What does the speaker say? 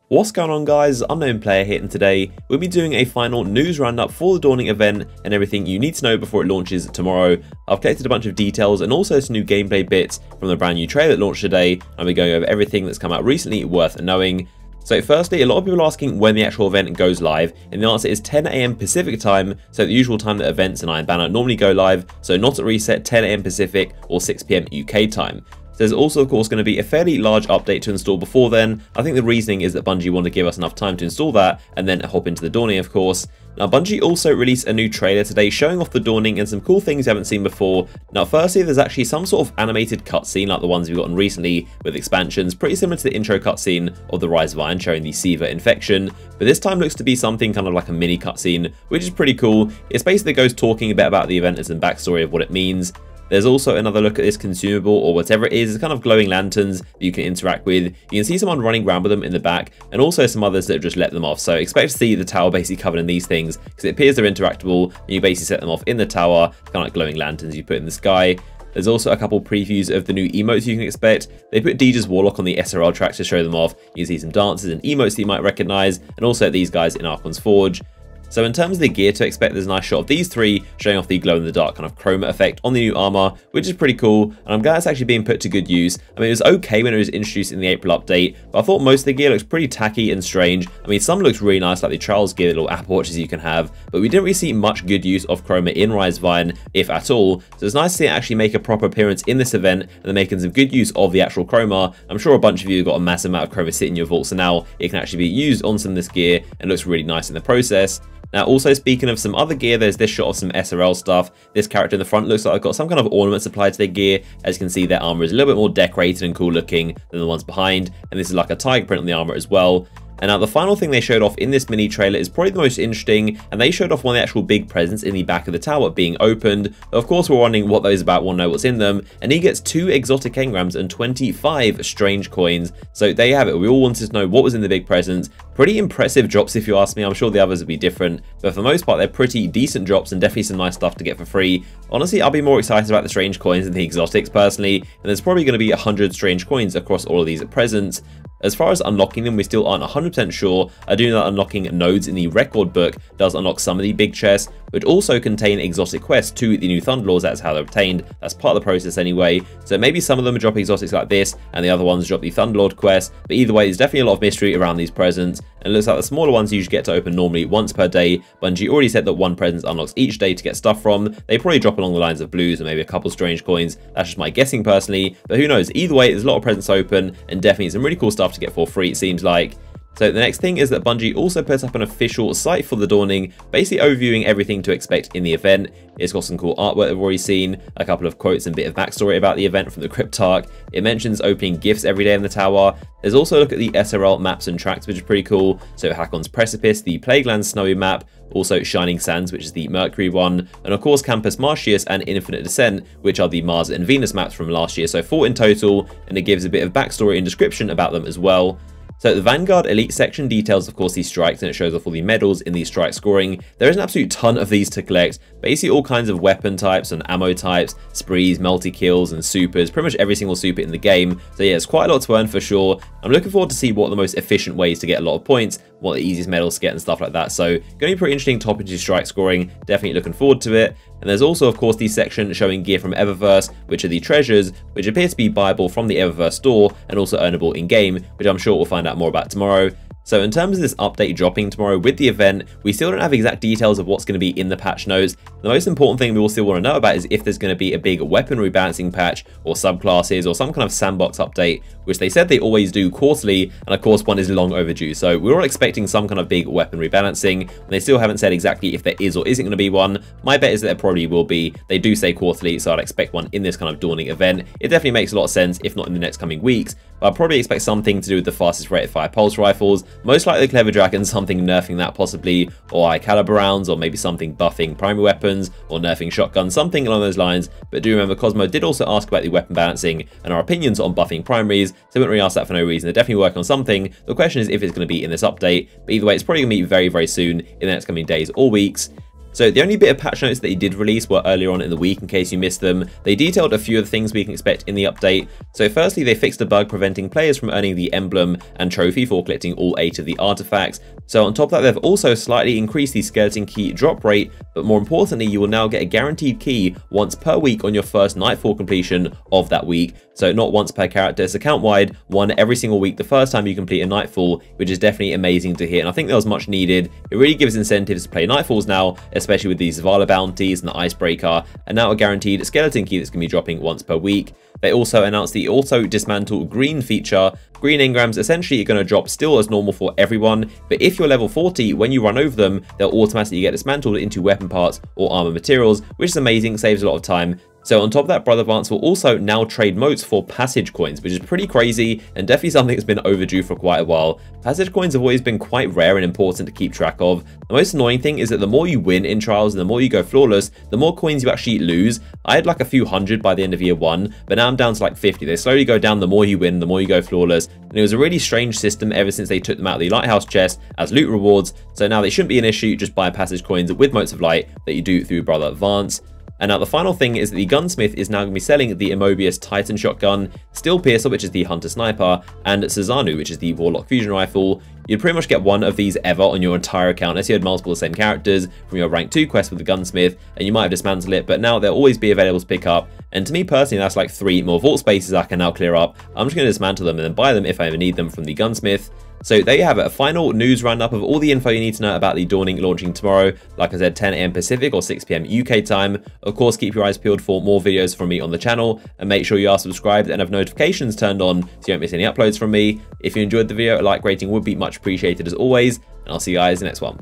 What's going on, guys? Unknown Player here, and today we'll be doing a final news roundup for the Dawning event and everything you need to know before it launches tomorrow. I've collected a bunch of details and also some new gameplay bits from the brand new trailer that launched today. I'll be going over everything that's come out recently worth knowing. So firstly, a lot of people are asking when the actual event goes live, and the answer is 10 AM Pacific time, so the usual time that events and Iron Banner normally go live, so not at reset, 10 AM Pacific or 6 PM UK time. There's also, of course, going to be a fairly large update to install before then. I think the reasoning is that Bungie want to give us enough time to install that and then hop into the Dawning, of course. Now, Bungie also released a new trailer today showing off the Dawning and some cool things you haven't seen before. Now, firstly, there's actually some sort of animated cutscene like the ones we've gotten recently with expansions, pretty similar to the intro cutscene of the Rise of Iron showing the Siva infection, but this time looks to be something kind of like a mini cutscene, which is pretty cool. It's basically goes talking a bit about the event and some backstory of what it means. There's also another look at this consumable, or whatever it is. It's kind of glowing lanterns that you can interact with. You can see someone running around with them in the back, and also some others that have just let them off. So expect to see the tower basically covered in these things, because it appears they're interactable, and you basically set them off in the tower, kind of like glowing lanterns you put in the sky. There's also a couple previews of the new emotes you can expect. They put Deeja's Warlock on the SRL track to show them off. You can see some dances and emotes that you might recognize, and also these guys in Archon's Forge. So in terms of the gear to expect, there's a nice shot of these three showing off the glow-in-the-dark kind of chroma effect on the new armor, which is pretty cool, and I'm glad it's actually being put to good use. I mean, it was okay when it was introduced in the April update, but I thought most of the gear looks pretty tacky and strange. I mean, some looks really nice, like the Trials gear, the little Apple Watches you can have, but we didn't really see much good use of chroma in Rise of Iron, if at all. So it's nice to see it actually make a proper appearance in this event, and they're making some good use of the actual chroma. I'm sure a bunch of you have got a massive amount of chroma sitting in your vault, so now it can actually be used on some of this gear, and looks really nice in the process. Now, also speaking of some other gear, there's this shot of some SRL stuff. This character in the front looks like they've got some kind of ornaments applied to their gear. As you can see, their armor is a little bit more decorated and cool looking than the ones behind, and this is like a tiger print on the armor as well. And now the final thing they showed off in this mini trailer is probably the most interesting, and they showed off one of the actual big presents in the back of the tower being opened. Of course, we're wondering what those are about, want to know what's in them, and he gets 2 exotic engrams and 25 strange coins. So there you have it. We all wanted to know what was in the big presents. Pretty impressive drops if you ask me. I'm sure the others would be different, but for the most part, they're pretty decent drops and definitely some nice stuff to get for free. Honestly, I'll be more excited about the strange coins than the exotics personally, and there's probably going to be 100 strange coins across all of these presents. As far as unlocking them, we still aren't 100% sure. I do know that unlocking nodes in the record book does unlock some of the big chests, which also contain exotic quests to the new Thunderlords. That's how they're obtained. That's part of the process anyway. So maybe some of them drop exotics like this, and the other ones drop the Thunderlord quest. But either way, there's definitely a lot of mystery around these presents. And it looks like the smaller ones you usually get to open normally once per day. Bungie already said that 1 present unlocks each day to get stuff from. They probably drop along the lines of blues and maybe a couple strange coins. That's just my guessing personally, but who knows? Either way, there's a lot of presents open and definitely some really cool stuff to get for free, it seems like. So the next thing is that Bungie also puts up an official site for the Dawning, basically overviewing everything to expect in the event. It's got some cool artwork that we've already seen, a couple of quotes and a bit of backstory about the event from the Cryptarch. It mentions opening gifts every day in the tower. There's also a look at the SRL maps and tracks, which is pretty cool. So Hakon's Precipice, the Plagueland Snowy map, also Shining Sands, which is the Mercury one, and of course Campus Martius and Infinite Descent, which are the Mars and Venus maps from last year. So 4 in total, and it gives a bit of backstory and description about them as well. So the Vanguard Elite section details, of course, these strikes, and it shows off all the medals in the strike scoring. There is an absolute ton of these to collect, basically all kinds of weapon types and ammo types, sprees, multi-kills, and supers, pretty much every single super in the game. So yeah, it's quite a lot to earn for sure. I'm looking forward to see what the most efficient ways to get a lot of points, what the easiest medals to get and stuff like that. So going to be pretty interesting top into strike scoring, definitely looking forward to it. And there's also, of course, the section showing gear from Eververse, which are the treasures, which appear to be buyable from the Eververse store and also earnable in-game, which I'm sure we'll find out more about tomorrow. So in terms of this update dropping tomorrow with the event, we still don't have exact details of what's going to be in the patch notes. The most important thing we will still want to know about is if there's going to be a big weapon rebalancing patch or subclasses or some kind of sandbox update, which they said they always do quarterly, and of course one is long overdue. So we're all expecting some kind of big weapon rebalancing, and they still haven't said exactly if there is or isn't going to be one. My bet is that there probably will be. They do say quarterly, so I'd expect one in this kind of Dawning event. It definitely makes a lot of sense, if not in the next coming weeks, but I'd probably expect something to do with the fastest rate of fire pulse rifles, most likely the Clever Dragon, something nerfing that possibly, or high caliber rounds, or maybe something buffing primary weapons, or nerfing shotguns, something along those lines. But do remember, Cosmo did also ask about the weapon balancing and our opinions on buffing primaries, so we wouldn't really ask that for no reason. They're definitely working on something. The question is if it's going to be in this update, but either way, it's probably going to be very, very soon in the next coming days or weeks. So the only bit of patch notes that he did release were earlier on in the week in case you missed them. They detailed a few of the things we can expect in the update. So firstly, they fixed a bug preventing players from earning the emblem and trophy for collecting all 8 of the artifacts. So on top of that, they've also slightly increased the skeleton key drop rate, but more importantly, you will now get a guaranteed key once per week on your first Nightfall completion of that week. So not once per character, it's account-wide, one every single week the first time you complete a Nightfall, which is definitely amazing to hear, and I think that was much needed. It really gives incentives to play Nightfalls now, especially with these Zavala bounties and the Icebreaker, and now a guaranteed skeleton key that's going to be dropping once per week. They also announced the auto dismantle green feature. Green engrams essentially are going to drop still as normal for everyone, but if you're level 40, when you run over them, they'll automatically get dismantled into weapon parts or armor materials, which is amazing, saves a lot of time. So on top of that, Brother Vance will also now trade motes for passage coins, which is pretty crazy and definitely something that's been overdue for quite a while. Passage coins have always been quite rare and important to keep track of. The most annoying thing is that the more you win in trials and the more you go flawless, the more coins you actually lose. I had like a few hundred by the end of year 1, but now I'm down to like 50. They slowly go down the more you win, the more you go flawless. And it was a really strange system ever since they took them out of the Lighthouse chest as loot rewards. So now they shouldn't be an issue, just buy passage coins with motes of light that you do through Brother Vance. And now the final thing is that the gunsmith is now going to be selling the Immobius Titan shotgun, Steel Piercer, which is the Hunter Sniper, and Sazanu, which is the Warlock Fusion Rifle. You'd pretty much get one of these ever on your entire account unless you had multiple of the same characters from your rank 2 quest with the gunsmith, and you might have dismantled it, but now they'll always be available to pick up. And to me personally, that's like 3 more vault spaces I can now clear up. I'm just going to dismantle them and then buy them if I ever need them from the gunsmith. So there you have it, a final news roundup of all the info you need to know about the Dawning launching tomorrow. Like I said, 10 AM Pacific or 6 PM UK time. Of course, keep your eyes peeled for more videos from me on the channel, and make sure you are subscribed and have notifications turned on so you don't miss any uploads from me. If you enjoyed the video, a like rating would be much appreciated as always, and I'll see you guys in the next one.